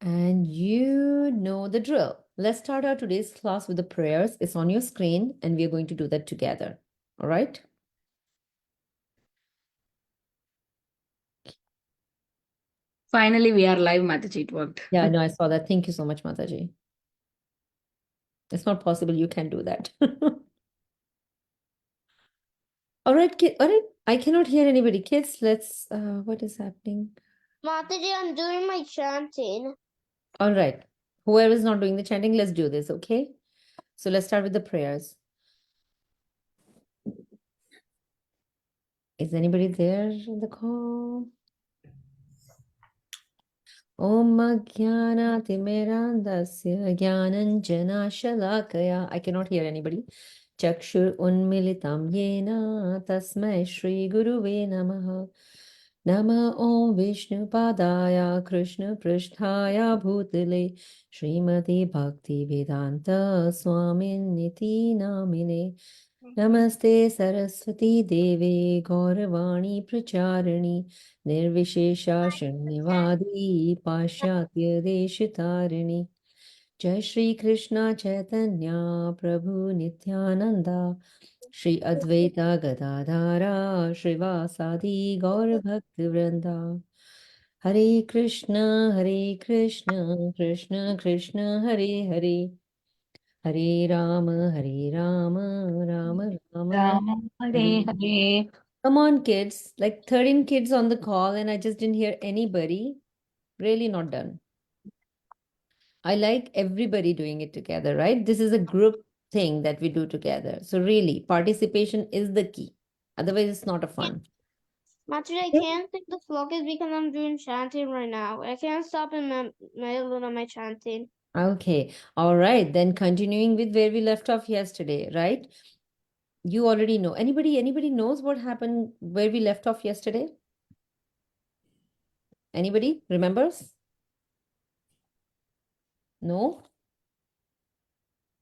And you know the drill. Let's start our today's class with the prayers. It's on your screen, and we are going to do that together. All right? Finally, we are live, Mataji. It worked. Yeah, no, I saw that. Thank you so much, Mataji. It's not possible you can do that. All right, kid. All right. I cannot hear anybody. Kids, let's, what is happening? Mataji, I'm doing my chanting. All right. Whoever is not doing the chanting, let's do this, okay? So let's start with the prayers. Is anybody there in the call? Om Jnanatimirandasya Jnananjana I cannot hear anybody. Chakshur Unmilitam Yena Tasmai Shri Guruve Namaha. Nama Om Vishnu Padaya Krishna Prishthaya Bhutale Srimati Bhakti Vedanta Swamin Niti Namine. Namaste Saraswati Deve Gauravani Pracharani Nirvishesha Shunyavadi Pashyatya Deshitarani Jai Shri Krishna Chaitanya Prabhu Nityananda Shri Advaita Gadadhara Srivasadi Gaur Bhakti Vrinda Hare Krishna Krishna Krishna Hare Hare Hare Rama Rama Rama. Hare Hare. Come on, kids. Like 13 kids on the call, and I just didn't hear anybody. Really not done. I like everybody doing it together, right? This is a group thing that we do together. So, really, participation is the key. Otherwise, it's not a fun. Mataji, I Yeah. can't think the focus because I'm doing chanting right now. I can't stop in the middle of my chanting. Okay. All right. Then continuing with where we left off yesterday, right? You already know. Anybody knows what happened where we left off yesterday? Anybody remembers? No?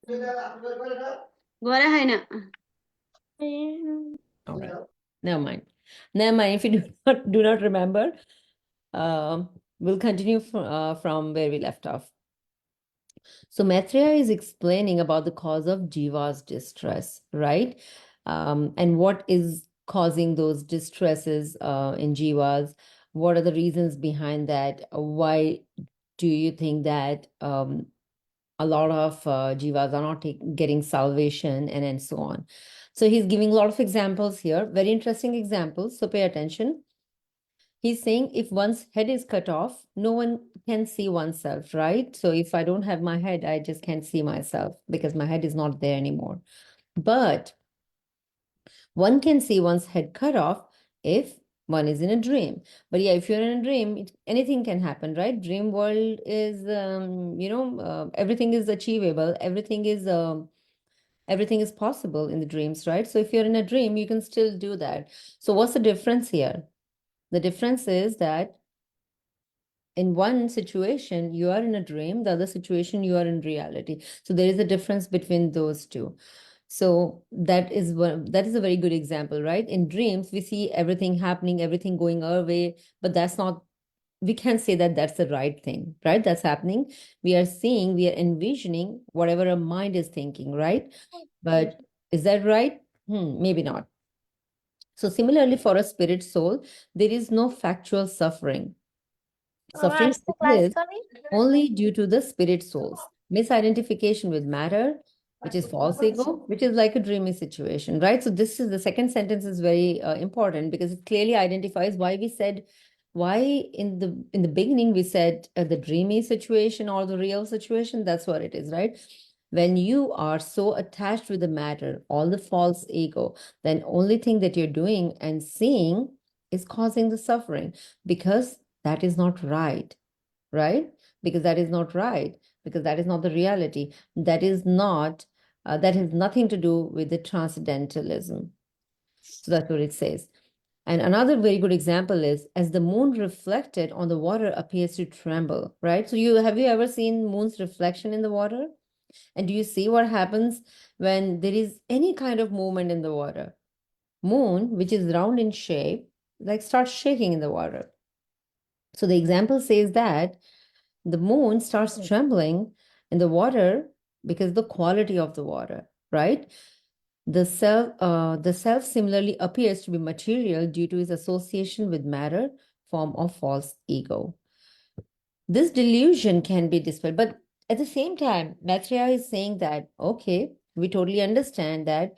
Gora hai na. All right. Never mind. Never mind. If you do not remember, we'll continue from where we left off. So Maitreya is explaining about the cause of Jiva's distress, right? And what is causing those distresses in Jivas? What are the reasons behind that? Why do you think that a lot of Jivas are not getting salvation and so on? So he's giving a lot of examples here, very interesting examples. So pay attention. He's saying if one's head is cut off, no one can see oneself, right? So if I don't have my head, I just can't see myself because my head is not there anymore. But one can see one's head cut off if one is in a dream. But yeah, if you're in a dream, anything can happen, right? Dream world is, everything is achievable. Everything is possible in the dreams, right? So if you're in a dream, you can still do that. So what's the difference here? The difference is that in one situation you are in a dream, the other situation you are in reality. So there is a difference between those two. So that is a very good example, right? In dreams we see everything happening, everything going our way, but that's not, we can't say that that's the right thing, right? That's happening. We are seeing, we are envisioning whatever our mind is thinking, right? But is that right? Maybe not. So similarly, for a spirit soul, there is no factual suffering. Suffering exists only due to the spirit souls. Misidentification with matter, which is false ego, which is like a dreamy situation, right? So this is the second sentence is very important because it clearly identifies why we said, why in the beginning we said the dreamy situation or the real situation. That's what it is, right? When you are so attached with the matter, all the false ego, then only thing that you're doing and seeing is causing the suffering because that is not right, right? Because that is not right, because that is not the reality. That is not, that has nothing to do with the transcendentalism. So that's what it says. And another very good example is as the moon reflected on the water appears to tremble, right? So have you ever seen moon's reflection in the water? And do you see what happens when there is any kind of movement in the water? Moon, which is round in shape, like starts shaking in the water. So the example says that the moon starts trembling in the water because the quality of the water, right? The self similarly appears to be material due to its association with matter, form of false ego. This delusion can be dispelled, but at the same time, Maitreya is saying that, okay, we totally understand that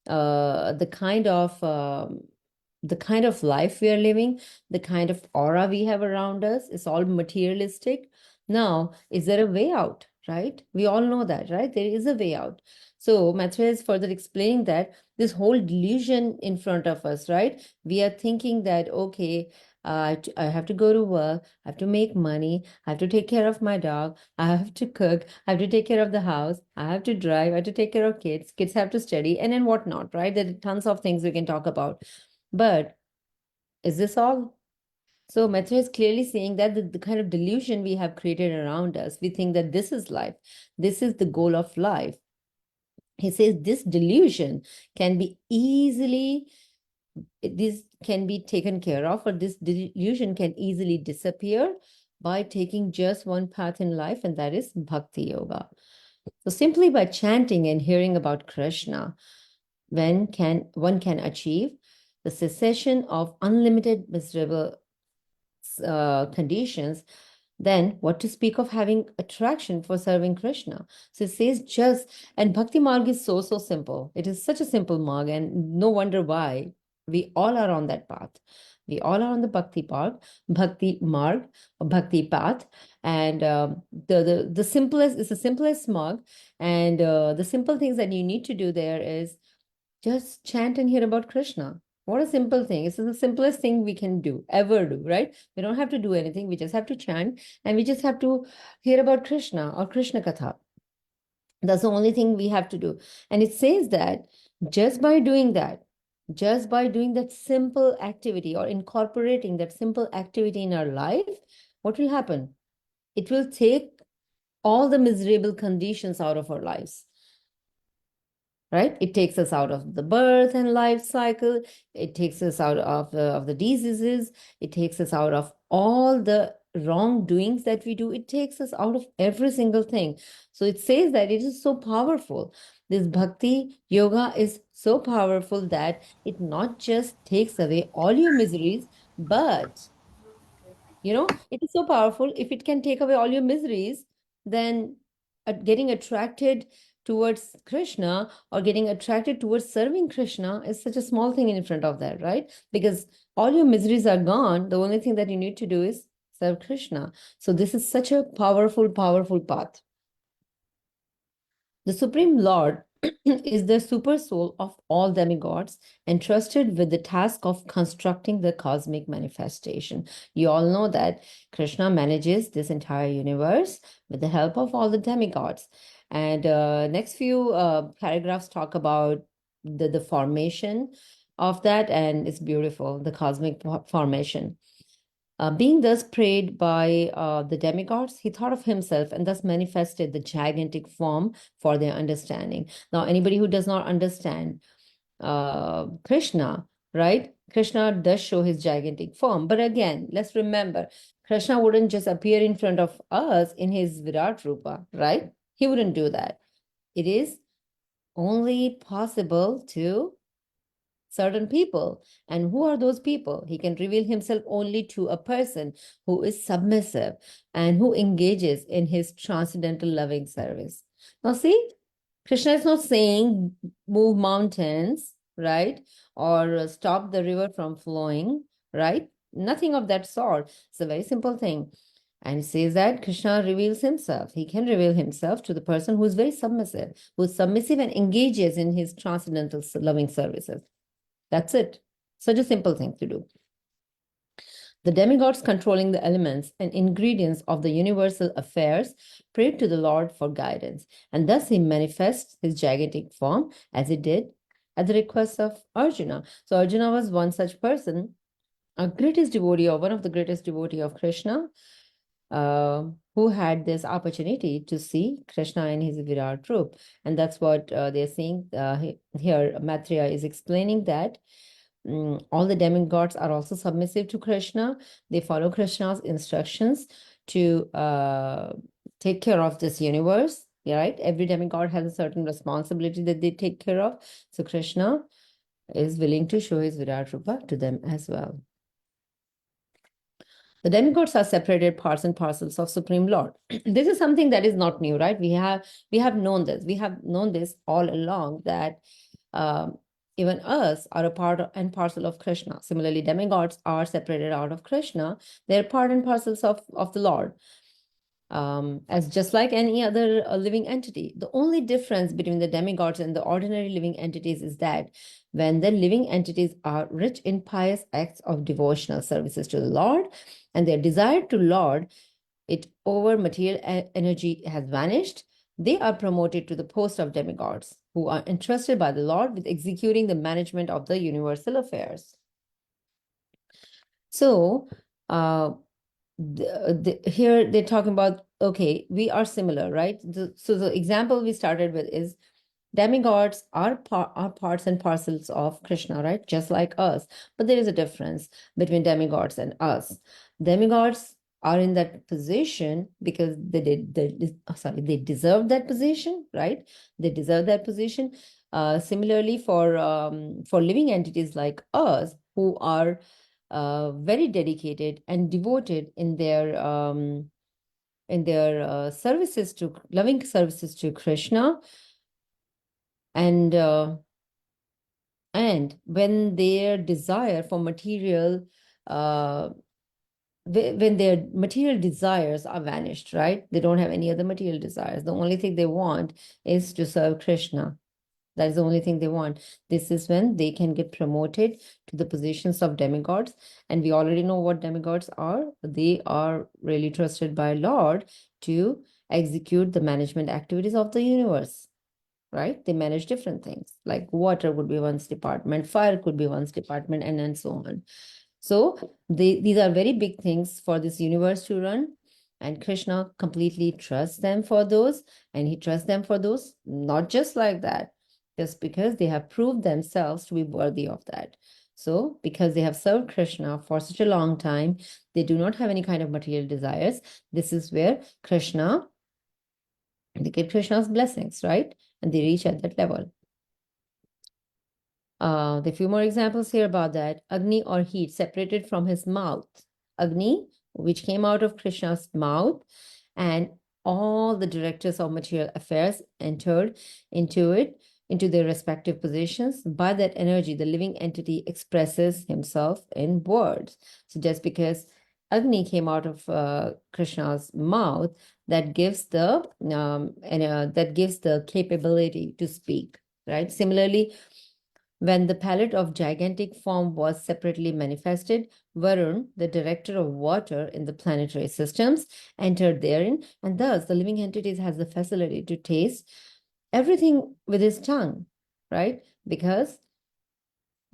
the kind of life we are living, the kind of aura we have around us is all materialistic. Now, is there a way out, right? We all know that, right? There is a way out. So Maitreya is further explaining that this whole delusion in front of us, right? We are thinking that, okay, I have to go to work, I have to make money, I have to take care of my dog, I have to cook, I have to take care of the house, I have to drive, I have to take care of kids have to study, and then whatnot, right? There are tons of things we can talk about. But is this all? So Maitreya is clearly saying that the kind of delusion we have created around us, we think that this is life, this is the goal of life. He says this delusion can be easily, this can be taken care of, or this delusion can easily disappear by taking just one path in life, and that is bhakti yoga. So simply by chanting and hearing about Krishna, one can achieve the cessation of unlimited miserable conditions. Then what to speak of having attraction for serving Krishna? So it says just, and Bhakti Marg is so simple. It is such a simple marg, and no wonder why we all are on that path. We all are on the Bhakti Marg, or Bhakti path, and the simplest is the simplest marg, and the simple things that you need to do there is just chant and hear about Krishna. What a simple thing. It's the simplest thing we can do, ever do, right? We don't have to do anything. We just have to chant, and we just have to hear about Krishna or Krishna Katha. That's the only thing we have to do. And it says that just by doing that, just by doing that simple activity or incorporating that simple activity in our life, what will happen? It will take all the miserable conditions out of our lives. Right? It takes us out of the birth and life cycle. It takes us out of the diseases. It takes us out of all the wrongdoings that we do. It takes us out of every single thing. So it says that it is so powerful. This bhakti yoga is so powerful that it not just takes away all your miseries, but it is so powerful. If it can take away all your miseries, then getting attracted towards Krishna or getting attracted towards serving Krishna is such a small thing in front of that, right? Because all your miseries are gone. The only thing that you need to do is serve Krishna. So this is such a powerful, powerful path. The Supreme Lord is the super soul of all demigods, entrusted with the task of constructing the cosmic manifestation. You all know that Krishna manages this entire universe with the help of all the demigods. And next few paragraphs talk about the formation of that, and it's beautiful, the cosmic formation. Being thus prayed by the demigods, he thought of himself and thus manifested the gigantic form for their understanding. Now, anybody who does not understand Krishna, right? Krishna does show his gigantic form. But again, let's remember, Krishna wouldn't just appear in front of us in his Virat Rupa, right? He wouldn't do that. It is only possible to certain people. And who are those people? He can reveal himself only to a person who is submissive and who engages in his transcendental loving service. Now, see, Krishna is not saying move mountains, right? Or stop the river from flowing, right? Nothing of that sort. It's a very simple thing. And it says that Krishna reveals himself. He can reveal himself to the person who is very submissive, who is submissive and engages in his transcendental loving services. That's it. Such a simple thing to do. The demigods controlling the elements and ingredients of the universal affairs prayed to the Lord for guidance, and thus he manifests his gigantic form as he did at the request of Arjuna. So Arjuna was one such person, a greatest devotee or one of the greatest devotee of Krishna, who had this opportunity to see Krishna in his Virat Rup. And that's what they're saying here. Maitreya is explaining that all the demigods are also submissive to Krishna. They follow Krishna's instructions to take care of this universe, right? Every demigod has a certain responsibility that they take care of. So Krishna is willing to show his Virat Rupa to them as well. The demigods are separated parts and parcels of Supreme Lord. This is something that is not new, right? We have known this. We have known this all along, that even us are a part and parcel of Krishna. Similarly, demigods are separated out of Krishna. They're part and parcels of the Lord. As just like any other living entity. The only difference between the demigods and the ordinary living entities is that when the living entities are rich in pious acts of devotional services to the Lord, and their desire to Lord it over material energy has vanished, they are promoted to the post of demigods, who are entrusted by the Lord with executing the management of the universal affairs. So, here they're talking about, okay, we are similar, right? So the example we started with is demigods are parts and parcels of Krishna, right? Just like us. But there is a difference between demigods and us. Demigods are in that position because they deserve that position, right? They deserve that position. Similarly, for living entities like us, who are very dedicated and devoted in their services to loving services to Krishna, and when their desire for material when their material desires are vanished, right? They don't have any other material desires. The only thing they want is to serve Krishna. That is the only thing they want. This is when they can get promoted to the positions of demigods. And we already know what demigods are. They are really trusted by Lord to execute the management activities of the universe, right? They manage different things, like water would be one's department, fire could be one's department, and so on. So these are very big things for this universe to run. And Krishna completely trusts them for those. And he trusts them for those, not just like that, just because they have proved themselves to be worthy of that. So because they have served Krishna for such a long time, they do not have any kind of material desires. This is where they get Krishna's blessings, right? And they reach at that level. There are a few more examples here about that. Agni, or heat, separated from his mouth. Agni, which came out of Krishna's mouth, and all the directors of material affairs entered into their respective positions. By that energy, the living entity expresses himself in words. So just because Agni came out of Krishna's mouth, that gives the capability to speak, right? Similarly, when the palette of gigantic form was separately manifested, Varun, the director of water in the planetary systems, entered therein, and thus the living entities has the facility to taste everything with his tongue, right? Because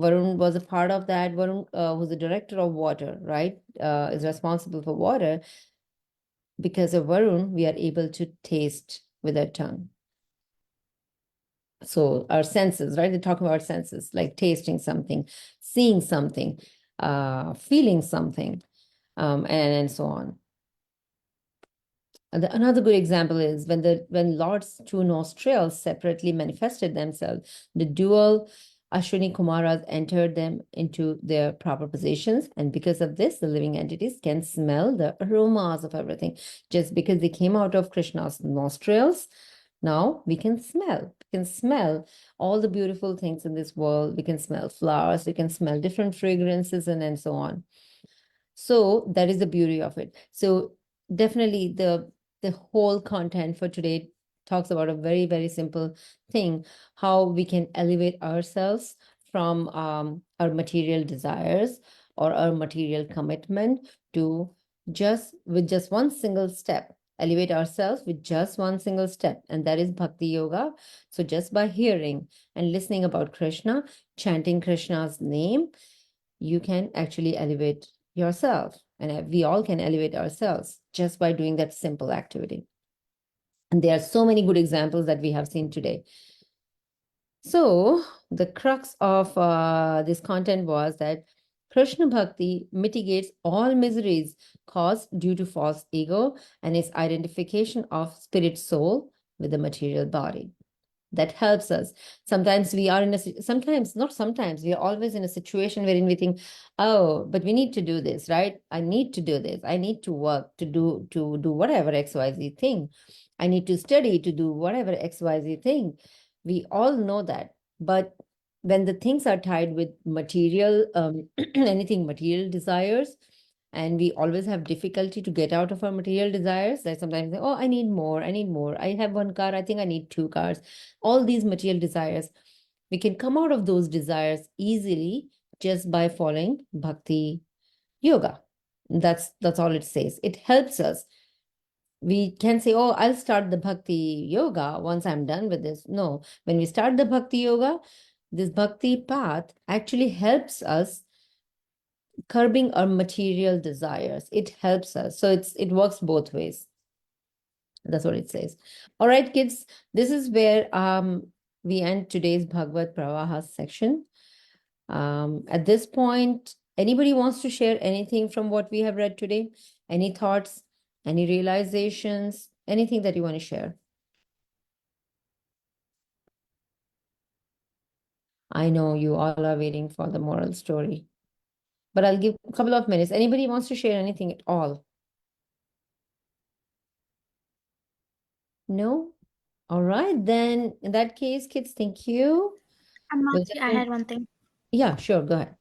Varun was a part of that. Varun, who's the director of water, right, is responsible for water. Because of Varun, we are able to taste with our tongue. So our senses, right? They're talking about senses, like tasting something, seeing something, feeling something, and so on. And another good example is when Lord's two nostrils separately manifested themselves, the dual Ashwini Kumaras entered them into their proper positions. And because of this, the living entities can smell the aromas of everything. Just because they came out of Krishna's nostrils, now we can smell. We can smell all the beautiful things in this world. We can smell flowers. We can smell different fragrances and so on. So that is the beauty of it. So definitely the whole content for today talks about a very, very simple thing, how we can elevate ourselves from our material desires or our material commitment to just one single step, elevate ourselves with just one single step, and that is bhakti yoga. So just by hearing and listening about Krishna, chanting Krishna's name, you can actually elevate yourself, and we all can elevate ourselves just by doing that simple activity. And there are so many good examples that we have seen today. So the crux of this content was that Krishna Bhakti mitigates all miseries caused due to false ego and its identification of spirit soul with the material body. That helps us. Sometimes we are in a, sometimes, not sometimes, we are always in a situation wherein we think, oh, but we need to do this, right? I need to do this. I need to work to do whatever XYZ thing. I need to study to do whatever XYZ thing. We all know that. But when the things are tied with material, anything material desires, and we always have difficulty to get out of our material desires, that sometimes, oh, I need more, I need more. I have one car, I think I need two cars. All these material desires, we can come out of those desires easily just by following bhakti yoga. That's all it says. It helps us. We can say, oh, I'll start the bhakti yoga once I'm done with this. No, when we start the bhakti yoga, this bhakti path actually helps us curbing our material desires. It helps us. So it works both ways. That's what it says. All right, kids, this is where we end today's Bhagavad Pravaha section. At this point, anybody wants to share anything from what we have read today? Any thoughts, any realizations, anything that you want to share? I know you all are waiting for the moral story, but I'll give a couple of minutes. Anybody wants to share anything at all? No? All right, then in that case, kids, thank you. We'll I had one thing. Yeah, sure, go ahead.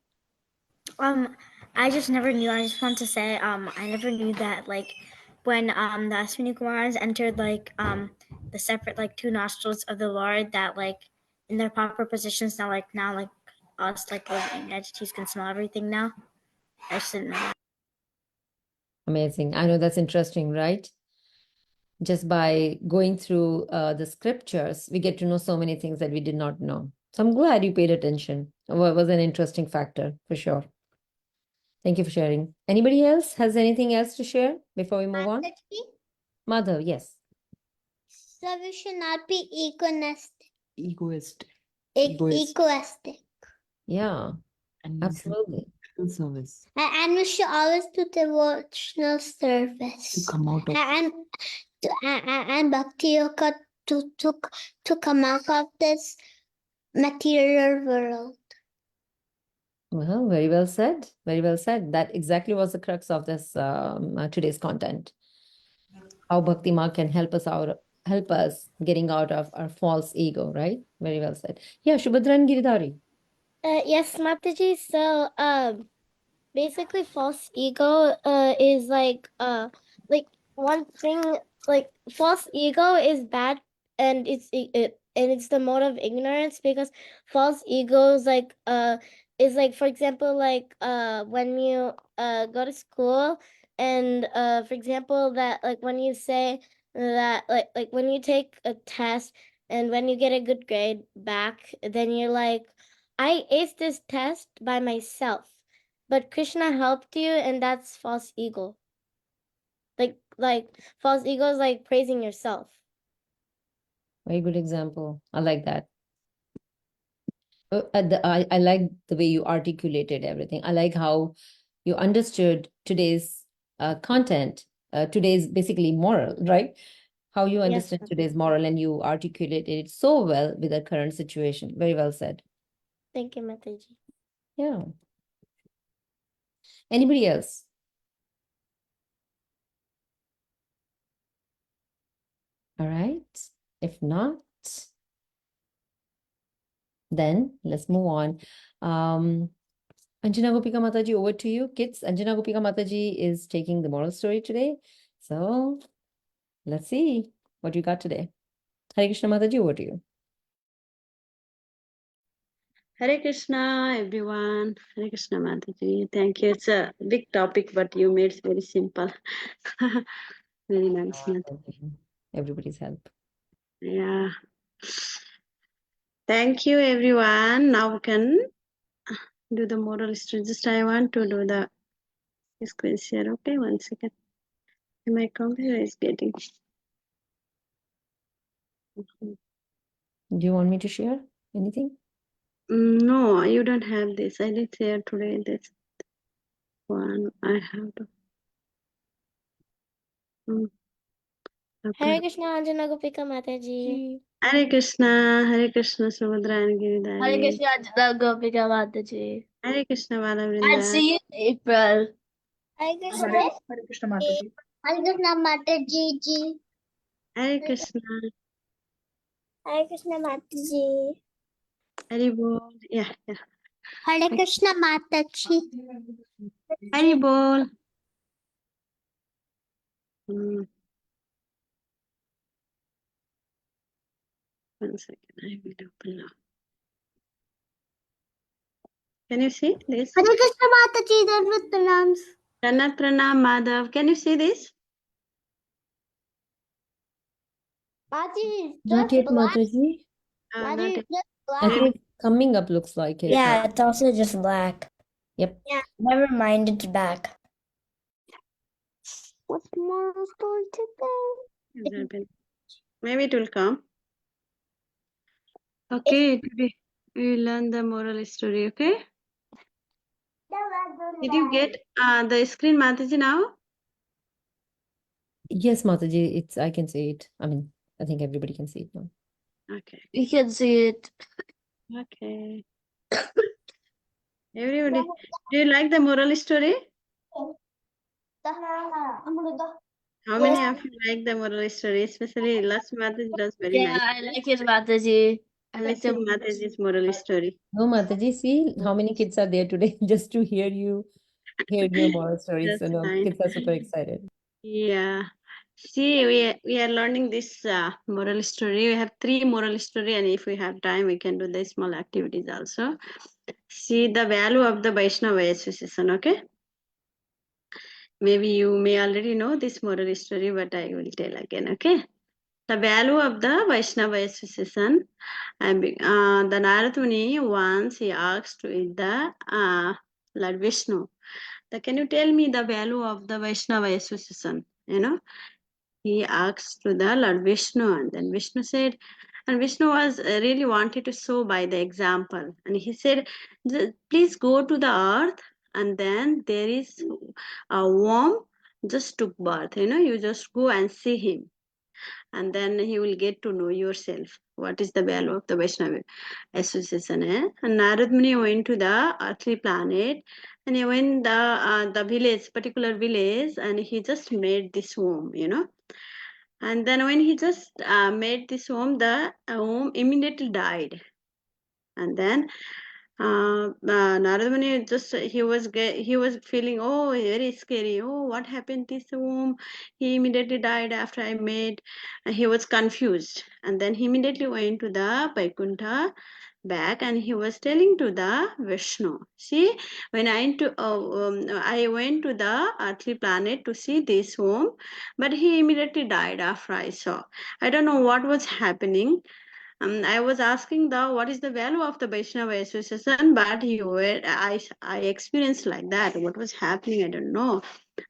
I just never knew. I just want to say, I never knew that like when the Ashwini Kumars entered like the separate like two nostrils of the Lord, that like in their proper positions now us like living entities can smell everything now. I just didn't know that. Amazing. I know that's interesting, right? Just by going through the scriptures, we get to know so many things that we did not know. So I'm glad you paid attention. It was an interesting factor for sure. Thank you for sharing. Anybody else has anything else to share before we move on? Mother, yes. So we should not be Egoist. egoistic. Yeah, And absolutely. service. And we should always do devotional To service. come out of And bhakti yoga to come out of this material world. Well, very well said. Very well said. That exactly was the crux of this today's content. How Bhakti Marg can help us getting out of our false ego, right? Very well said. Yeah, Shubhadra and Giridhari. Yes, Mataji. So, basically, false ego is like one thing. Like false ego is bad, and it's the mode of ignorance, because false ego is like, for example, when you go to school, and for example, that like when you say that like when you take a test and when you get a good grade back, then you're like, I aced this test by myself, but Krishna helped you, and that's false ego. Like false ego is like praising yourself. Very good example. I like that. I like the way you articulated everything. I like how you understood today's content, today's basically moral, right? How you understood today's moral and you articulated it so well with the current situation. Very well said. Thank you, Mataji. Yeah. Anybody else? All right. If not, then let's move on. Anjana Gopika Mataji, over to you. Kids, Anjana Gopika Mataji is taking the moral story today. So let's see what you got today. Hare Krishna Mataji, over to you. Hare Krishna, everyone. Hare Krishna, Mataji. Thank you. It's a big topic, but you made it very simple. Very nice, Mataji. Everybody's help. Yeah. Thank you, everyone. Now we can do the moral story. Just I want to do the sequence here. Okay, 1 second. My computer is getting. Do you want me to share anything? No, you don't have this. I did share today this. one. I have to. Hare Okay. Krishna, Anjana, Gopika, Mataji. Hare Krishna, Subhadra and Giridhari. Hare Krishna, Anjana, Gopika, Mataji. Hare Krishna, Bala I'll Vrinda. see you in April. Hare Krishna. Hare Krishna Mataji. Hare Krishna, Mataji ji. Hare Krishna, Hare Krishna, Mataji. Hari Bol. Yeah. Hare Krishna, Mataji. Hari Bol. Hmm. One second, I will open now. Can you see this? Hare Krishna, Mataji, done with pranams. Pranat Pranam Madhav. Can you see this? Mataji, Not just yet, black. Mataji. Not Mataji, yet. just I black. think it's coming up looks like it. Yeah, It's also just black. Yep. Never mind, it's back. What's moral story today? Maybe it will come. Okay, today we will learn the moral story. Okay. Did you get the screen, Mataji, now? Yes, Mataji, it's I can see it. I mean, I think everybody can see it now. Okay. You can see it. Okay. Everybody, do you like the moral story? How many of you like the moral story? Especially last Mataji does very Yeah, nice. I like it, Mataji. I like Listen, the Mataji's moral story. No, Mataji, see how many kids are there today just to hear your moral stories. That's So no, fine. kids are super excited. Yeah. See, we are learning this moral story. We have 3 moral story, and if we have time, we can do the small activities also. See the value of the Vaishnava association. Okay. Maybe you may already know this moral story, but I will tell again. Okay. The value of the Vaishnava association. The Narad Muni once he asked with the Lord Vishnu. Can you tell me the value of the Vaishnava association? You know, he asked to the Lord Vishnu, and then Vishnu said, and Vishnu was really wanted to show by the example, and he said, please go to the earth, and then there is a worm just took birth. You know, you just go and see him, and then he will get to know yourself what is the value of the Vaishnava association. And Narad Muni went to the earthly planet, and he went the village, particular village, and he just made this home, you know. And then when he just made this home, the home immediately died. And then Narada Muni just he was feeling, oh, very scary. Oh, what happened to this womb? He immediately died after I made. He was confused, and then he immediately went to the Vaikuntha back, and he was telling to the Vishnu. See, when I went to the earthly planet to see this womb, but he immediately died after I saw. I don't know what was happening. I was asking what is the value of the Vaishnava association, but I experienced like that. What was happening, I don't know.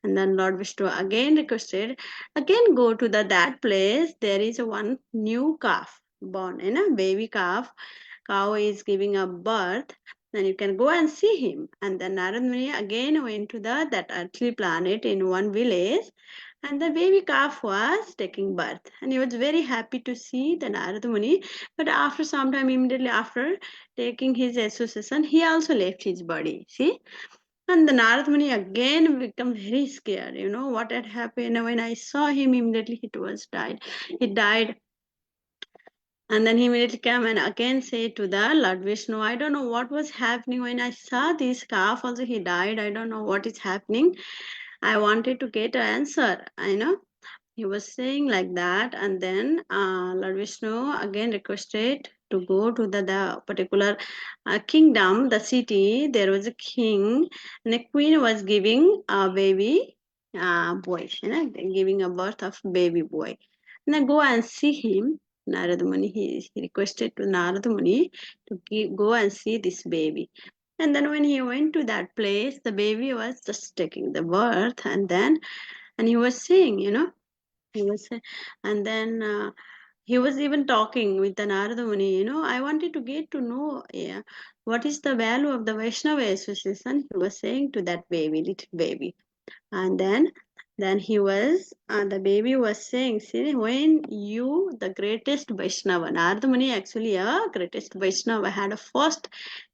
And then Lord Vishnu again requested, again go to that place. There is one new calf born, baby calf. Cow is giving a birth. Then you can go and see him. And then Narad Muni again went to that earthly planet in one village, and the baby calf was taking birth, and he was very happy to see the Narada Muni. But after some time, immediately after taking his association, he also left his body. See, and the Narada Muni again become very scared. You know what had happened when I saw him? Immediately it was died. He died. And then he immediately came and again said to the Lord Vishnu, I don't know what was happening when I saw this calf. Also, he died. I don't know what is happening. I wanted to get an answer. I know. He was saying like that, and then Lord Vishnu again requested to go to the particular kingdom, the city. There was a king, and a queen was giving a baby boy, giving a birth of baby boy. And then go and see him. Narada Muni, he requested to Narada Muni to go and see this baby. And then when he went to that place, the baby was just taking the birth, and he was saying, he was, and then he was even talking with the Narada Muni, I wanted to get to know what is the value of the Vaishnava association. He was saying to that baby, little baby. And then the baby was saying, see, when you, the greatest Vaishnava, Narada Muni actually a greatest Vaishnava, had a first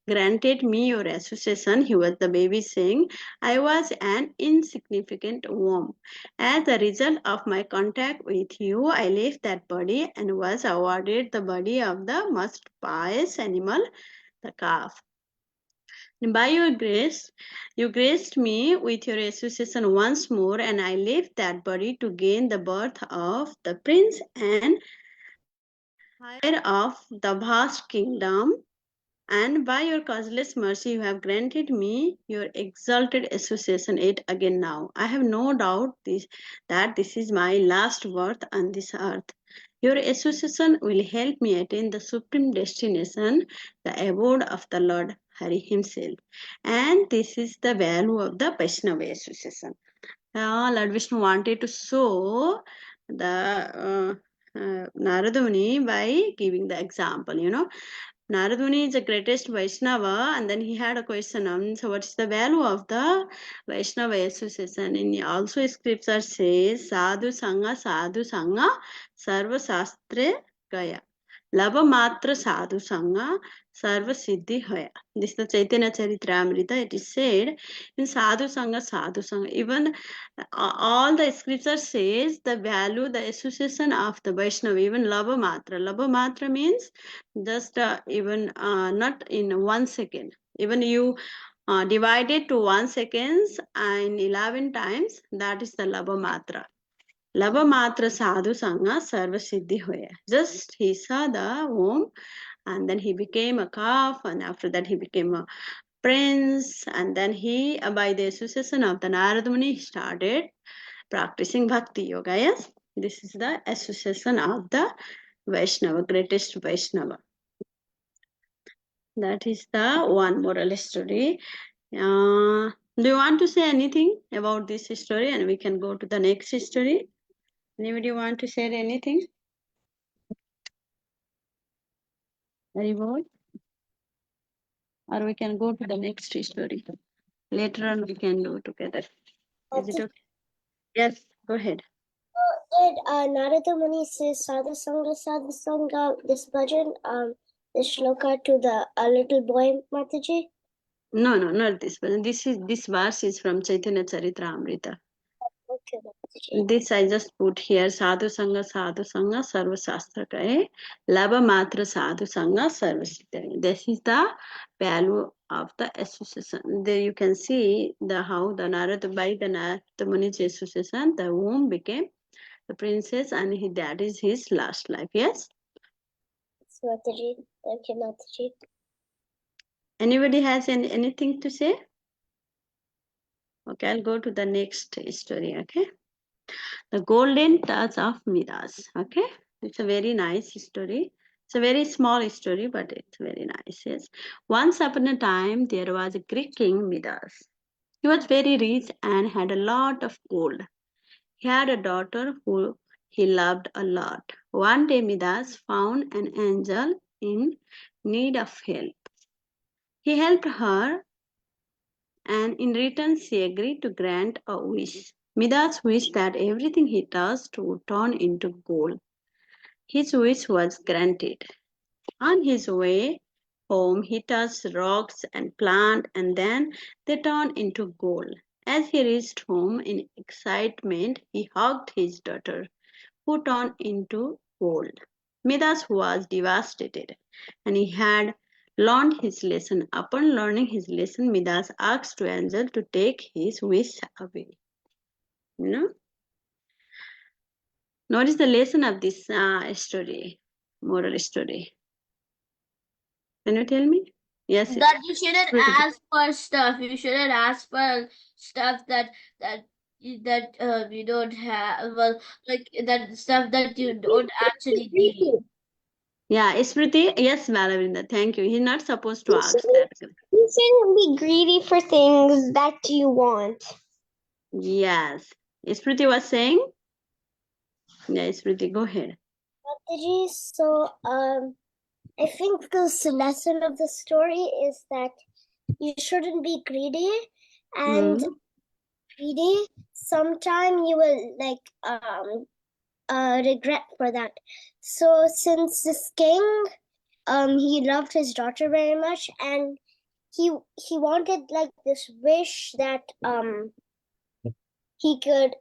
granted me your association. He was the baby saying, I was an insignificant worm. As a result of my contact with you, I left that body and was awarded the body of the most pious animal, the calf. By your grace, you graced me with your association once more, and I left that body to gain the birth of the prince and heir of the vast kingdom. And by your causeless mercy, you have granted me your exalted association yet again now. I have no doubt that this is my last birth on this earth. Your association will help me attain the supreme destination, the abode of the Lord Hari Himself. And this is the value of the Vaishnava association. Lord Vishnu wanted to show the Narada Muni by giving the example, Narada Muni is the greatest Vaishnava, and then he had a question. So, what is the value of the Vaishnava association? And also, scripture says, Sadhu Sangha, Sarva Shastre Gaya. Lava Matra Sadhu Sangha, Sarva Siddhi Hoya. This is the Chaitanya Charitamrita. It is said in Sadhu Sangha, even all the scripture says the value, the association of the Vaishnava, even Lava Matra. Lava Matra means just even not in 1 second. Even you divide it to 1 seconds and 11 times, that is the Lava Matra. Lava Matra Sadhu Sangha Sarva Siddhi Hoya. Just he saw the womb and then he became a calf, and after that he became a prince, and then he, by the association of the Narada Muni, started practicing Bhakti Yoga. Yes, this is the association of the Vaishnava, greatest Vaishnava. That is the one moral story. Do you want to say anything about this story, and we can go to the next story? Anybody want to say anything? Or we can go to the next story. Later on, we can do together. Is it okay? Yes, go ahead. Did Narada Muni say Sadhu Sangha, this bhajan, this shloka to the little boy, Mataji? No, not this one. This verse is from Chaitanya Charitamrita. Okay, Mataji. This I just put here. Sadhu Sangha, Sarva Shastra Kahe. Lava Matra Sadhu Sangha, Sarva Siddhi. This is the value of the association. There you can see how the Narada, by the Narada Muni's association, the womb became the princess, and that is his last life. Yes? Yes, Mataji. Thank you, Mataji. Anybody has anything to say? Okay, I'll go to the next story. Okay. The golden touch of Midas. Okay. It's a very nice story. It's a very small story, but it's very nice. Yes. Once upon a time, there was a Greek king, Midas. He was very rich and had a lot of gold. He had a daughter who he loved a lot. One day, Midas found an angel in need of help. He helped her, and in return she agreed to grant a wish. Midas wished that everything he touched would turn into gold. His wish was granted. On his way home, he touched rocks and plants, and then they turned into gold. As he reached home in excitement, he hugged his daughter, who turned into gold. Midas was devastated, and he had learned his lesson. Upon learning his lesson, Midas asked the angel to take his wish away. What is the lesson of this story, moral story? Can you tell me? Yes. That you shouldn't ask for stuff. You shouldn't ask for stuff that you don't have. Well, like that stuff that you don't actually need. Yeah, Smriti. Yes, Malavinda. Thank you. He's not supposed to ask that. You shouldn't be greedy for things that you want. Yes. Smriti was saying? Yeah, Smriti, go ahead. Mataji. So, I think the lesson of the story is that you shouldn't be greedy, and greedy, sometime you will regret for that. So since this king, he loved his daughter very much, and he wanted like this wish that he could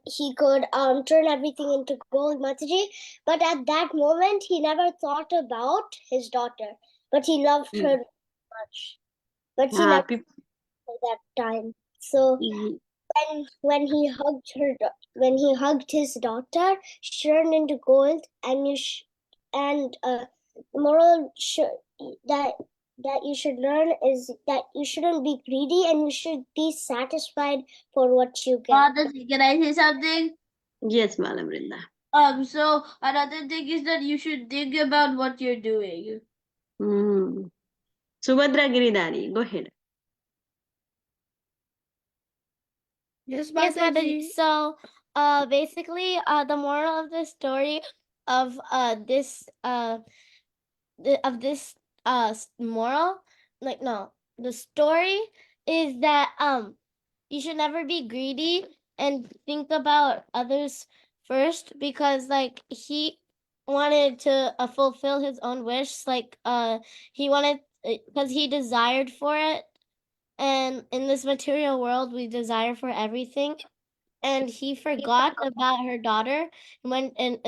turn everything into gold, Mataji. But at that moment, he never thought about his daughter. But he loved her much. But he never at that time. So when he hugged when he hugged his daughter, she turned into gold. And the moral that you should learn is that you shouldn't be greedy, and you should be satisfied for what you get. Mataji, can I say something? Yes, Balabrinda. So another thing is that you should think about what you're doing. Subhadra Giridhari, go ahead. Yes, Mataji. So, basically, the moral of the story of this moral, the story is that you should never be greedy and think about others first, because like he wanted to fulfill his own wish, he wanted, because he desired for it, and in this material world we desire for everything, and he forgot about her daughter when and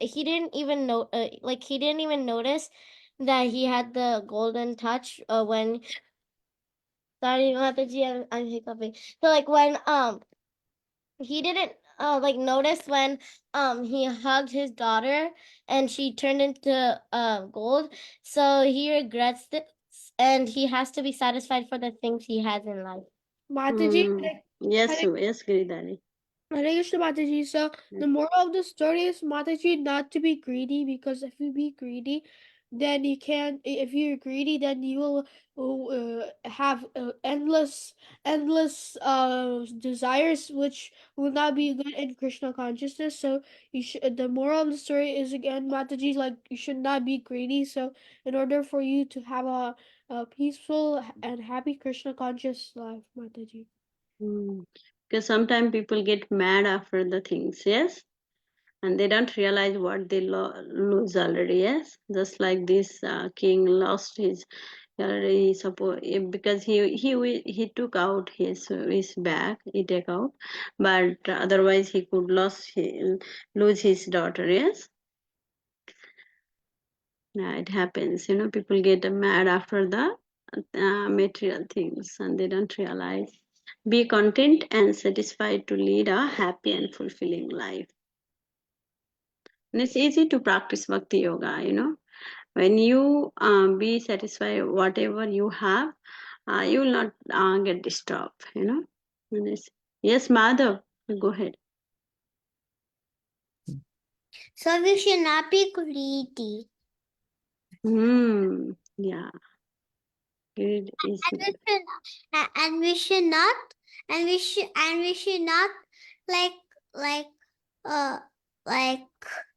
he didn't even know he didn't even notice that he had the golden touch when sorry Mataji, I'm hiccuping. So like when he didn't notice when he hugged his daughter and she turned into gold, so he regrets this, and he has to be satisfied for the things he has in life. Mataji, Yes, yes, Giridhari. Hare Krishna, Mataji. So the moral of the story is, Mataji, not to be greedy, because if you be greedy, then you can. If you're greedy, then you will have endless desires, which will not be good in Krishna consciousness. So you should. The moral of the story is, again, Mataji, like you should not be greedy. So in order for you to have a peaceful and happy Krishna conscious life, Mataji. Because sometimes people get mad after the things, yes, and they don't realize what they lose already, yes. Just like this king lost his already, suppose because he took out his bag, he take out, but otherwise he could lose his daughter, yes. Yeah, it happens. People get mad after the material things, and they don't realize. Be content and satisfied to lead a happy and fulfilling life. And it's easy to practice bhakti yoga. When you be satisfied whatever you have, you will not get disturbed. Yes, Madhav, go ahead. So we should not be greedy. Yeah. Greed is And we should not, and we should not like like uh like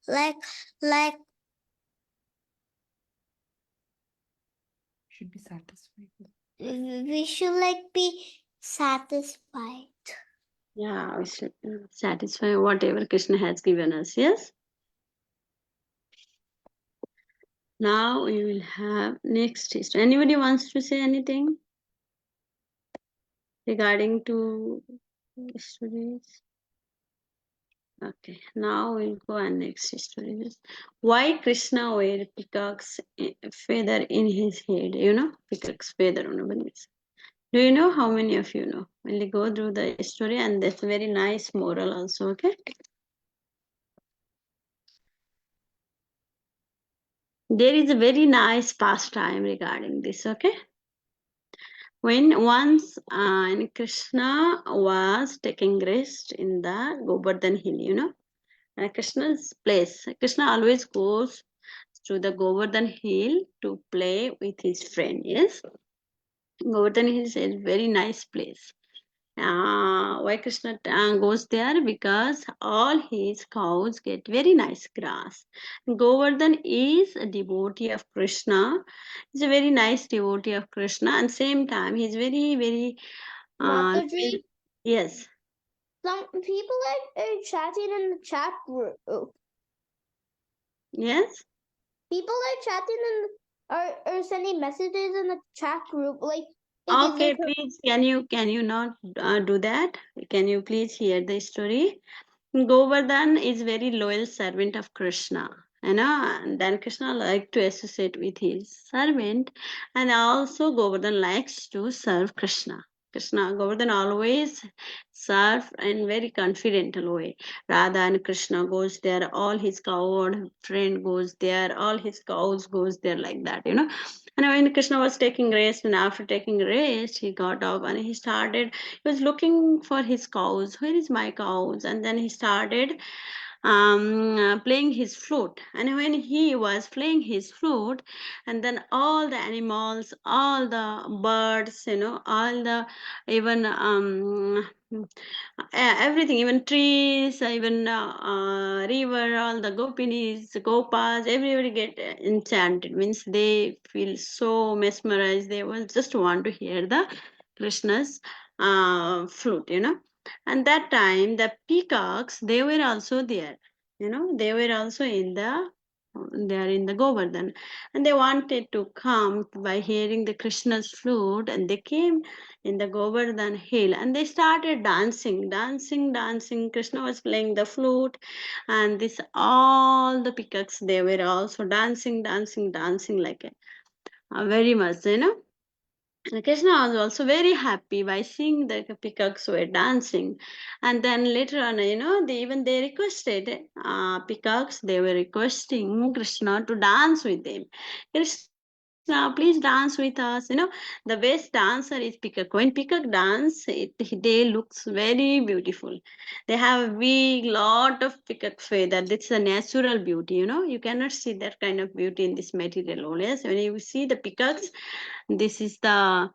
like like Should be satisfied. we should be satisfied. Yeah, we should satisfy whatever Krishna has given us. Yes. Now we will have next history. Anybody wants to say anything regarding to stories? Okay, now we'll go on next story. Why Krishna wear peacock's feather in his head? Peacock's feather on his. Do you know? How many of you know? We'll go through the story, and that's a very nice moral also. Okay. There is a very nice pastime regarding this. Okay. When once Krishna was taking rest in the Govardhan hill, Krishna's place. Krishna always goes to the Govardhan hill to play with his friend. Yes, Govardhan hill is a very nice place. Why Krishna goes there? Because all his cows get very nice grass. Govardhan is a devotee of Krishna. He's a very nice devotee of Krishna, and same time he's very, very Mataji, yes. some people are chatting in the chat group. Yes. People are chatting in are sending messages in the chat group. Like Okay, is it please, can you not do that? Can you please hear the story? Govardhan is very loyal servant of Krishna. And then Krishna like to associate with his servant, and also Govardhan likes to serve Krishna. Govardhan always serve in very confident way. Radha and Krishna goes there, all his coward friend goes there, all his cows goes there like that. And when Krishna was taking rest, and after taking rest, he got up and he was looking for his cows. Where is my cows? And then he started playing his flute. And when he was playing his flute, and then all the animals, all the birds, all the even everything, even trees, even river, all the gopinis, gopas, everybody get enchanted. Means they feel so mesmerized. They will just want to hear the Krishna's flute. And that time the peacocks, they were also there. They were also they are in the Govardhan, and they wanted to come by hearing the Krishna's flute, and they came in the Govardhan hill, and they started dancing, dancing, dancing. Krishna was playing the flute, and this all the peacocks, they were also dancing, dancing, dancing like very much. And Krishna was also very happy by seeing the peacocks were dancing. And then later on, they requested peacocks, they were requesting Krishna to dance with them. Krishna, please dance with us. The best dancer is peacock. When peacock dance, they looks very beautiful. They have a big lot of peacock feather. That's a natural beauty. You cannot see that kind of beauty in this material world. Yes, when you see the peacocks, this is the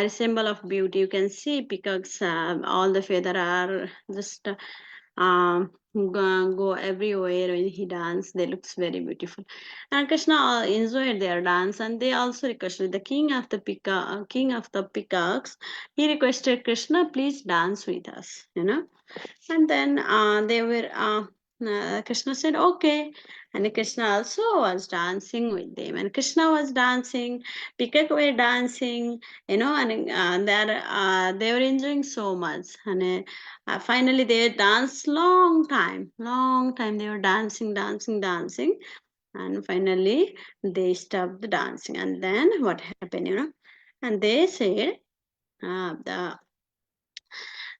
symbol of beauty. You can see peacocks, all the feather are just go everywhere when he dance. They looks very beautiful. And Krishna enjoyed their dance, and they also requested the king of the peacocks. He requested Krishna, please dance with us. And then Krishna said, okay. And Krishna also was dancing with them. And Krishna was dancing, Peacock were dancing, and they were enjoying so much. And finally they danced long time. They were dancing, dancing, dancing. And finally they stopped the dancing. And then what happened? And they said, the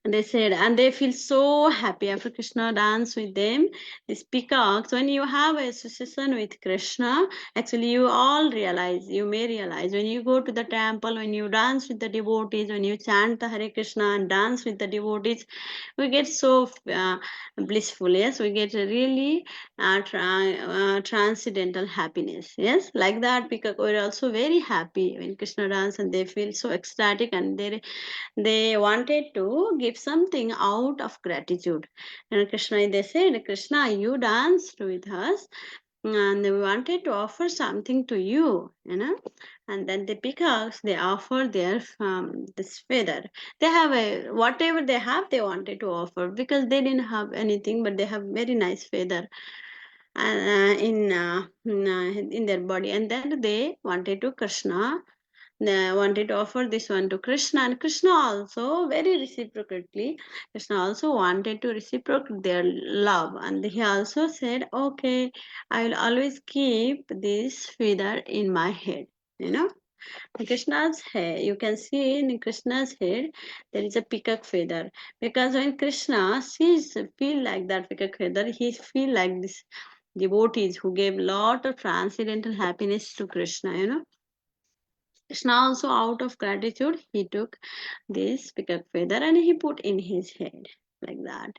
and they said, and they feel so happy after Krishna dance with them. These peacocks, when you have a association with Krishna, actually you may realize when you go to the temple, when you dance with the devotees, when you chant the Hare Krishna and dance with the devotees, we get so blissful. Yes, we get a really transcendental happiness. Yes, like that peacock were also very happy when Krishna dance, and they feel so ecstatic, and they wanted to give something out of gratitude. And they said, Krishna, you danced with us, and they wanted to offer something to you. And then the peacocks, they offer their this feather. They have whatever they have, they wanted to offer, because they didn't have anything, but they have very nice feather in their body. And then they wanted to Krishna. They wanted to offer this one to Krishna, and Krishna also very reciprocately. Krishna also wanted to reciprocate their love, and he also said, "Okay, I will always keep this feather in my head." You know, Krishna's hair. You can see in Krishna's head there is a peacock feather, because when Krishna sees feel like that peacock feather, he feel like this devotees who gave lot of transcendental happiness to Krishna. Krishna also, out of gratitude, he took this peacock feather and he put in his head like that.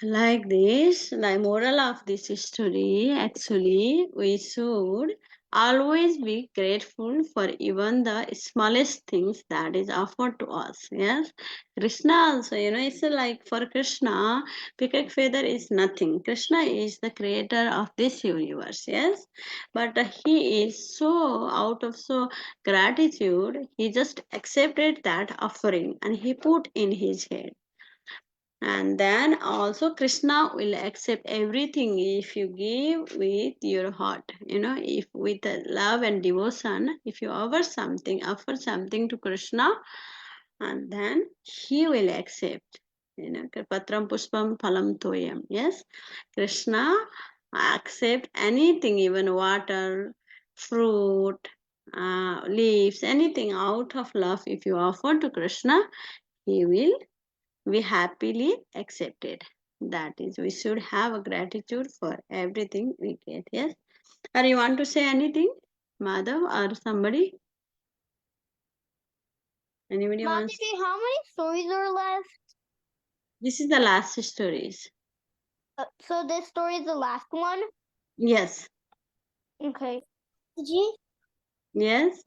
Like this, the moral of this story, actually, we should always be grateful for even the smallest things that is offered to us. Yes, Krishna also, it's like for Krishna, peacock feather is nothing. Krishna is the creator of this universe. Yes, but he is so out of so gratitude, he just accepted that offering and he put in his head. And then also Krishna will accept everything if you give with your heart. If with love and devotion, if you offer something to Krishna, and then he will accept. Patram pushpam phalam toyam. Yes, Krishna accept anything, even water, fruit, leaves, anything out of love. If you offer to Krishna, he will we happily accept it. That is, we should have a gratitude for everything we get. Yes. Or you want to say anything, Madhav or somebody? Anybody wants? Mataji, how many stories are left? This is the last stories. So this story is the last one? Yes. Okay. Mataji, Yes.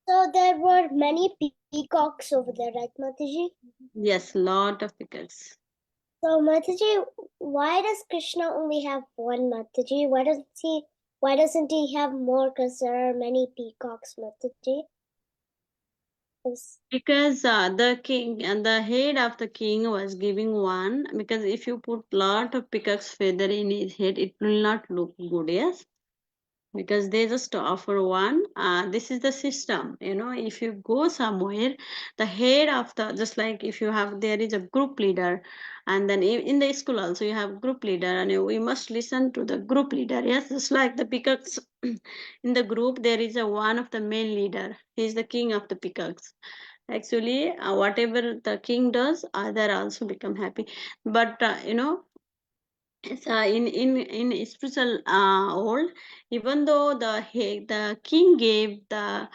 so there were many peacocks over there, right, Mataji? Yes. Lot of pickles. So Mataji, why does Krishna only have one Mataji? Why doesn't he have more? Because there are many peacocks, Mataji. Because the king and the head of the king was giving one. Because if you put lot of peacock's feather in his head, it will not look good. Yes. Because they just offer one. This is the system. If you go somewhere, the head of the, just like if you have, there is a group leader, and then in the school also you have group leader, and we must listen to the group leader. Yes, just like the peacocks in the group, there is a one of the main leader. He is the king of the peacocks. Actually, whatever the king does, other also become happy. But it's, in spiritual world, even though the king gave the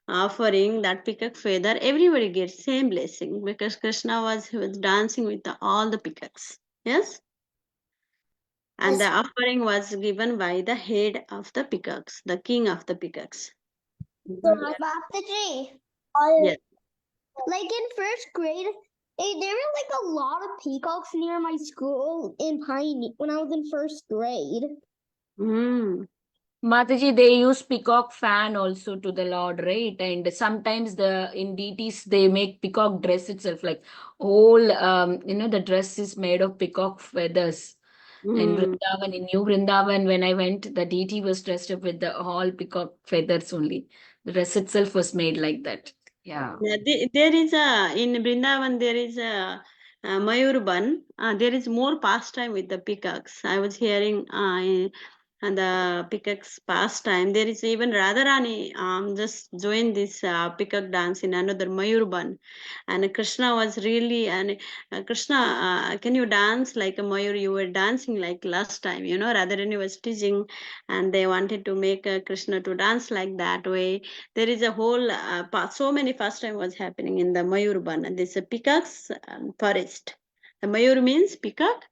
offering that peacock feather, everybody gets same blessing because Krishna was dancing with all the peacocks. Yes, and the offering was given by the head of the peacocks, the king of the peacocks. So Mataji, Yes. like in first grade, there were like a lot of peacocks near my school in Pine when I was in first grade. Mm. Mataji, they use peacock fan also to the Lord, right? And sometimes in deities they make peacock dress itself, like whole the dress is made of peacock feathers. In Mm. Vrindavan, in New Vrindavan, when I went, the deity was dressed up with the all peacock feathers only. The dress itself was made like that. Yeah. Yeah, there is a in Brindavan there is a Mayurban. There is more pastime with the peacocks. I was hearing and the peacock's pastime. There is even Radharani just joined this peacock dance in another Mayurban, and Krishna was really and Krishna, can you dance like a Mayur? You were dancing like last time. Radharani was teaching, and they wanted to make Krishna to dance like that way. There is a whole so many pastime was happening in the Mayurban, and this peacock's forest. The Mayur means peacock,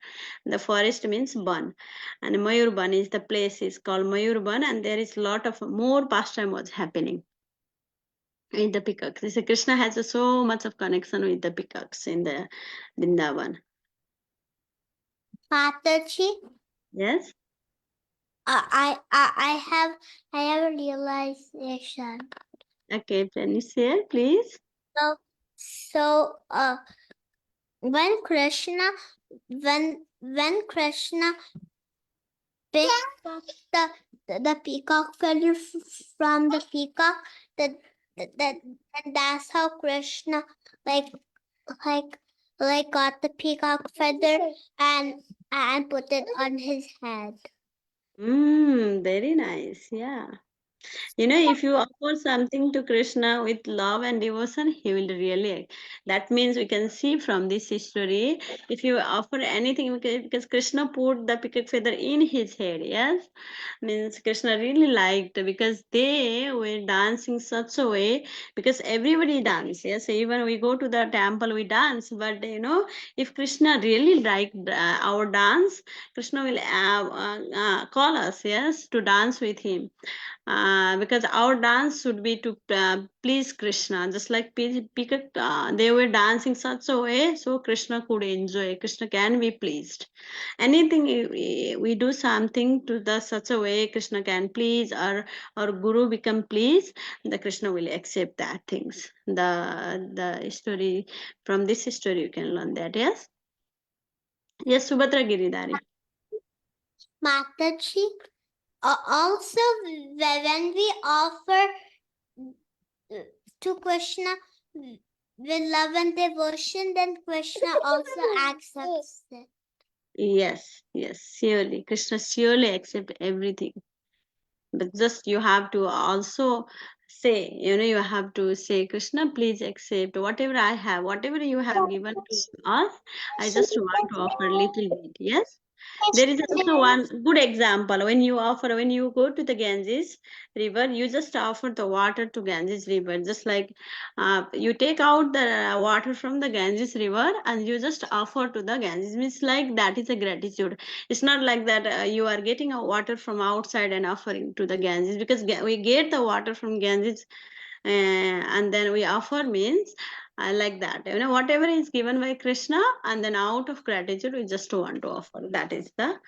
the forest means ban, and Mayurban is the place is called Mayurban, and there is lot of more pastime was happening in the peacocks. This Krishna has so much of connection with the peacocks in the Vrindavan. Mataji, Yes. I have a realization. Okay, can you share, please? So when Krishna picked up the peacock feather from the peacock, that and that's how Krishna like got the peacock feather and put it on his head. Very nice. Yeah. If you offer something to Krishna with love and devotion, he will really. That means we can see from this history, if you offer anything, because Krishna put the peacock feather in his head, yes, means Krishna really liked, because they were dancing such a way, because everybody dance, yes, even we go to the temple we dance, but if Krishna really liked our dance, Krishna will call us, yes, to dance with him, because our dance should be to please Krishna. Just like Peacock, they were dancing such a way so Krishna could enjoy. Krishna can be pleased. Anything we do something to the such a way Krishna can please, or Guru become pleased, the Krishna will accept that things. The story, from this story you can learn that. Yes. Yes, Subhadra Giridhari. Mataji, also when we offer to Krishna with love and devotion, then Krishna also accepts it. Yes, surely. Krishna surely accept everything. But just you have to also say, you have to say, Krishna, please accept whatever I have, whatever you have given to us. I just want to offer little bit. Yes. There is also one good example. When you go to the Ganges river, you just offer the water to Ganges river. Just like you take out the water from the Ganges river and you just offer to the Ganges. Means like that is a gratitude. It's not like that you are getting a water from outside and offering to the Ganges, because we get the water from Ganges and then we offer, means like that, whatever is given by Krishna, and then out of gratitude we just want to offer. That is the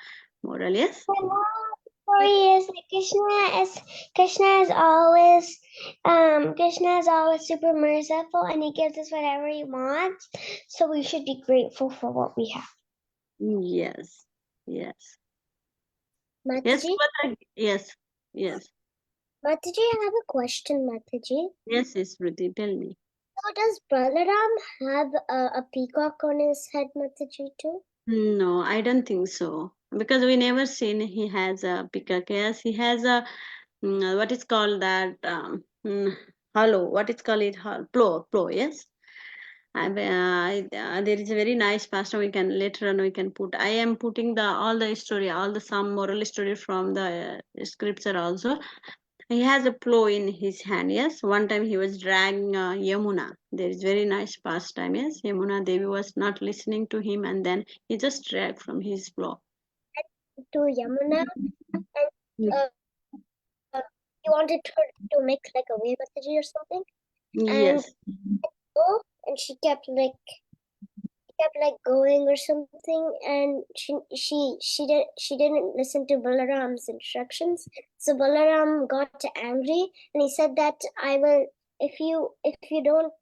moral. Yes. Story is that Krishna is always super merciful and he gives us whatever he wants. So we should be grateful for what we have. Yes. Yes. Yes. Mataji, Yes. Yes. Mataji, I have a question, Mataji. Yes. Yes. Shruti, tell me. So does Balaram have a peacock on his head, Mataji, too? No, I don't think so, because we never seen he has a peacock. Yes, he has a what is called that hollow. What is called it? Plow. Yes. There is a very nice pastor. We can later on we can put. I am putting all the story, all the some moral story from the scripture also. He has a plow in his hand. Yes, one time he was dragging Yamuna. There is very nice pastime. Yes, Yamuna Devi was not listening to him, and then he just dragged from his plow to Yamuna, and he wanted her to make like a wave Mataji or something. Yes. And she kept like going or something, and she didn't listen to Balaram's instructions. So Balaram got angry and he said that I will, if you don't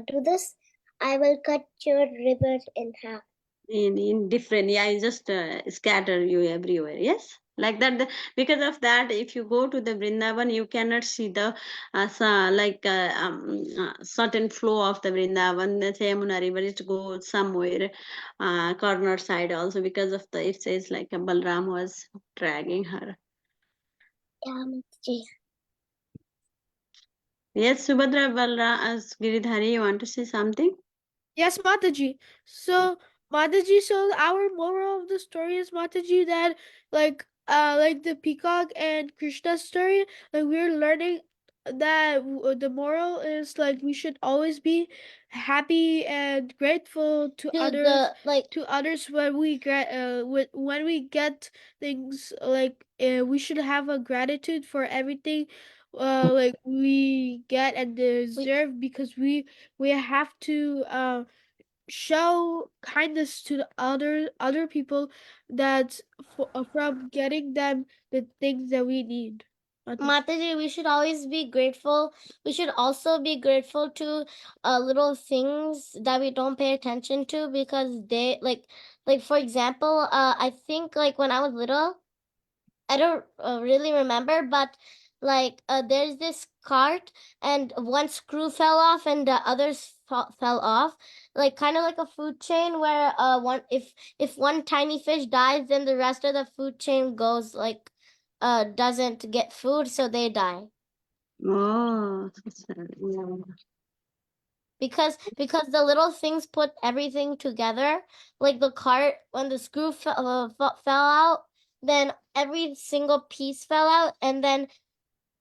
do this, I will cut your river in half. In different, yeah, I just scatter you everywhere. Yes, like that. Because of that, if you go to the Vrindavan, you cannot see the certain flow of the Vrindavan. The Yamuna river, it goes somewhere corner side also, because of the, it says like Balram was dragging her. Yeah, Yes, Subhadra, as Giridhari, you want to say something? Yes, Mataji. So, Mataji, so our moral of the story is, Mataji, that like the peacock and Krishna's story, like we're learning that the moral is like we should always be happy and grateful to others, when we get things, like we should have a gratitude for everything like we get and deserve, because we have to show kindness to the other people, that from getting them the things that we need. Mataji, we should always be grateful. We should also be grateful to little things that we don't pay attention to, because they like for example, I think like when I was little, I don't really remember, but like there's this cart and one screw fell off and the others fell off, like kind of like a food chain where one if one tiny fish dies, then the rest of the food chain goes like doesn't get food, so they die. Oh, so sad. Yeah. Because the little things put everything together, like the cart, when the screw fell out, then every single piece fell out, and then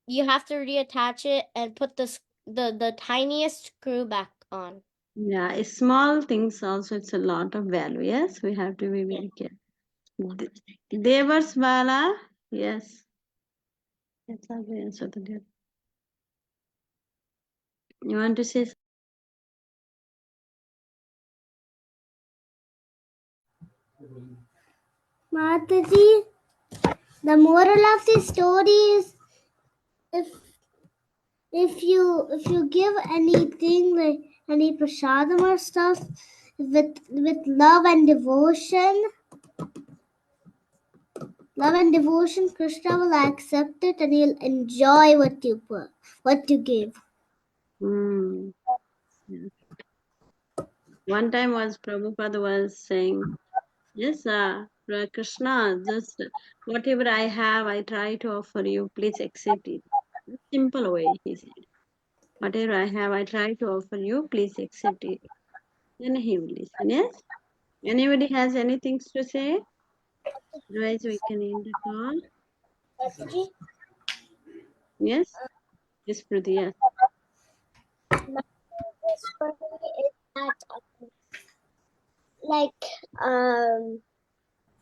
you have to reattach it and put the tiniest screw back on. Yeah, small things also, it's a lot of value. Yes, we have to be very careful. Devars Bala, yes. That's all the answer to that. You want to say? Mataji, the moral of the story is if you give anything like any prasadam or stuff with love and devotion, Krishna will accept it and he'll enjoy what you give. Mm. Yeah. One time was Prabhupada was saying, yes, Krishna, just whatever I have, I try to offer you. Please accept it. Simple way, he said. Whatever I have, I try to offer you. Please accept it. Then he will listen. Yes. Anybody has anything to say? Otherwise, we can end the call. Mataji, Yes. Yes, Priti. Yes. this for me is that like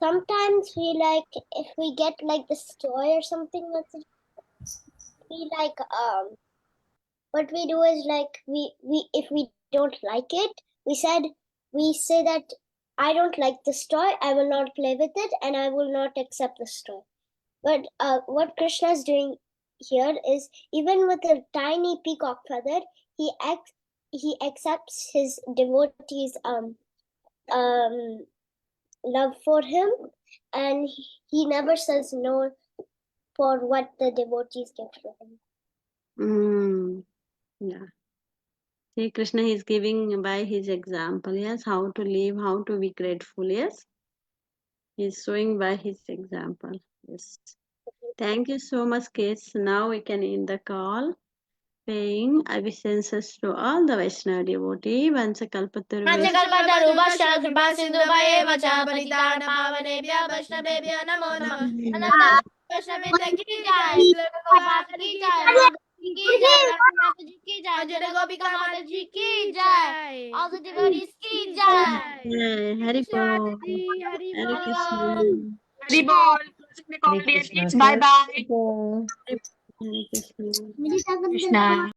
sometimes we like if we get like this toy or something like we like what we do is like we if we don't like it, we say that I don't like this toy, I will not play with it, and I will not accept this toy. But what Krishna is doing here is even with a tiny peacock feather, he accepts his devotees love for him, and he never says no for what the devotees get for him. Yeah. See, Krishna is giving by his example. Yes, how to live, how to be grateful. Yes, he's showing by his example. Yes. Thank you so much, kids. Now we can end the call. Paying obeisances to all the Vaishnava devotee. Vansakalpatarubhascha Panchakalpatarupaśya kripa sindhuvaya vacha patitana pavanebhya vaishnavebhyo namo namah. Ananta Vaishnavita ki jai, Lila Prabhupada ki jai, Mataji ki jai, Radha Mataji ki jai, Anjana Gopika Mataji ki jai, all the devotees ki jai. Hari Bol. Mataji, Hari Hare Krishna. Bol. Hari Bol. Closing the call, Hare dear Krishna. kids. Bye bye. Hare Krishna. Krishna.